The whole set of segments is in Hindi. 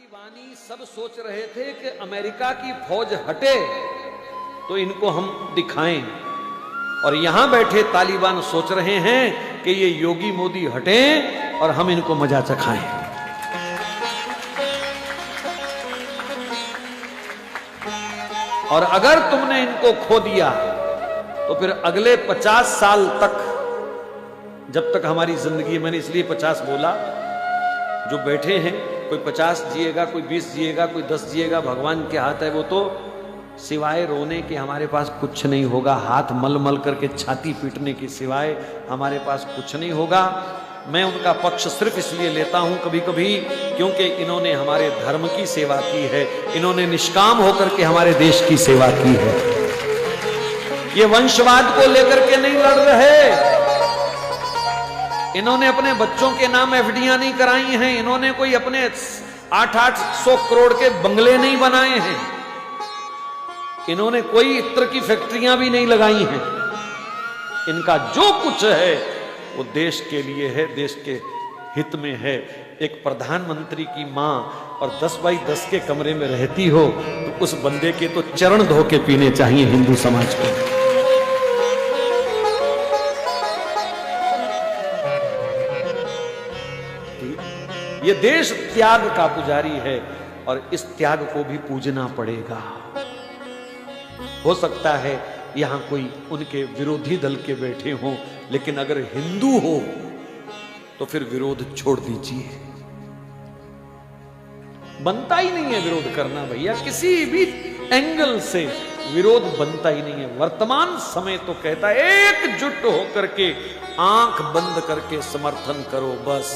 तालिबानी सब सोच रहे थे कि अमेरिका की फौज हटे तो इनको हम दिखाएं, और यहां बैठे तालिबान सोच रहे हैं कि ये योगी मोदी हटें और हम इनको मजा चखाएं। और अगर तुमने इनको खो दिया तो फिर अगले 50 साल तक, जब तक हमारी जिंदगी, मैंने इसलिए 50 बोला, जो बैठे हैं कोई 50 जिएगा, कोई 20 जिएगा, कोई 10 जिएगा, भगवान के हाथ है। वो तो सिवाय रोने के हमारे पास कुछ नहीं होगा, हाथ मल मल करके छाती पीटने के सिवाय हमारे पास कुछ नहीं होगा। मैं उनका पक्ष सिर्फ इसलिए लेता हूं कभी कभी क्योंकि इन्होंने हमारे धर्म की सेवा की है, इन्होंने निष्काम होकर के हमारे देश की सेवा की है। ये वंशवाद को लेकर के नहीं लड़ रहे, इन्होंने अपने बच्चों के नाम एफडीआं नहीं कराई हैं, इन्होंने कोई अपने 800 करोड़ के बंगले नहीं बनाए हैं, इन्होंने कोई इत्र की फैक्ट्रियां भी नहीं लगाई हैं। इनका जो कुछ है वो देश के लिए है, देश के हित में है। एक प्रधानमंत्री की मां और 10 बाई 10 के कमरे में रहती हो तो उस बंदे के तो चरण धो के पीने चाहिए हिंदू समाज को। ये देश त्याग का पुजारी है और इस त्याग को भी पूजना पड़ेगा। हो सकता है यहां कोई उनके विरोधी दल के बैठे हों, लेकिन अगर हिंदू हो तो फिर विरोध छोड़ दीजिए। बनता ही नहीं है विरोध करना भैया, किसी भी एंगल से विरोध बनता ही नहीं है। वर्तमान समय तो कहता है एकजुट होकर के आंख बंद करके समर्थन करो बस।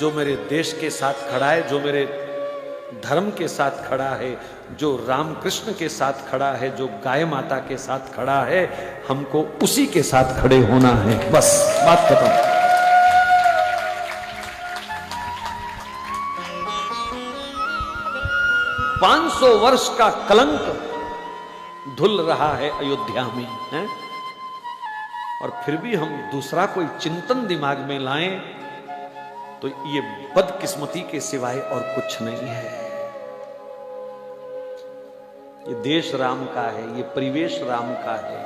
जो मेरे देश के साथ खड़ा है, जो मेरे धर्म के साथ खड़ा है, जो रामकृष्ण के साथ खड़ा है, जो गाय माता के साथ खड़ा है, हमको उसी के साथ खड़े होना है, बस बात खत्म। 500 वर्ष का कलंक धुल रहा है अयोध्या में है? और फिर भी हम दूसरा कोई चिंतन दिमाग में लाएं तो ये बदकिस्मती के सिवाय और कुछ नहीं है। ये देश राम का है, ये परिवेश राम का है,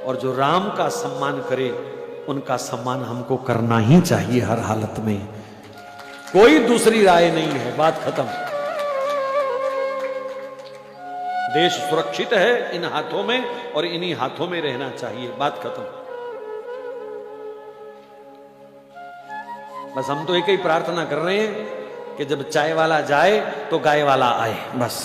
और जो राम का सम्मान करे उनका सम्मान हमको करना ही चाहिए हर हालत में। कोई दूसरी राय नहीं है, बात खत्म। देश सुरक्षित है इन हाथों में और इन्हीं हाथों में रहना चाहिए, बात खत्म। बस हम तो एक ही प्रार्थना कर रहे हैं कि जब चाय वाला जाए तो गाय वाला आए, बस।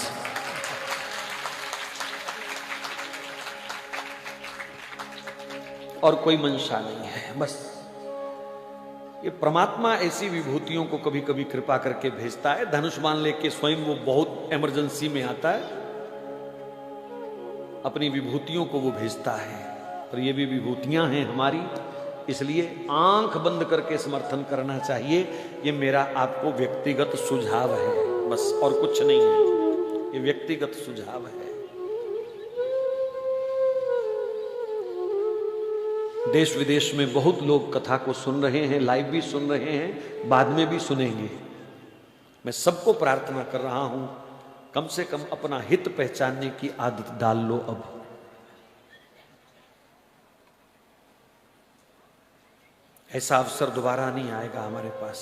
और कोई मंशा नहीं है, बस। ये परमात्मा ऐसी विभूतियों को कभी कभी कृपा करके भेजता है। धनुष बाण लेके स्वयं वो बहुत इमरजेंसी में आता है, अपनी विभूतियों को वो भेजता है। और ये भी विभूतियां हैं हमारी, इसलिए आंख बंद करके समर्थन करना चाहिए। ये मेरा आपको व्यक्तिगत सुझाव है, बस, और कुछ नहीं है। ये व्यक्तिगत सुझाव है। देश विदेश में बहुत लोग कथा को सुन रहे हैं, लाइव भी सुन रहे हैं, बाद में भी सुनेंगे। मैं सबको प्रार्थना कर रहा हूं, कम से कम अपना हित पहचानने की आदत डाल लो अब। ऐसा अवसर दोबारा नहीं आएगा हमारे पास।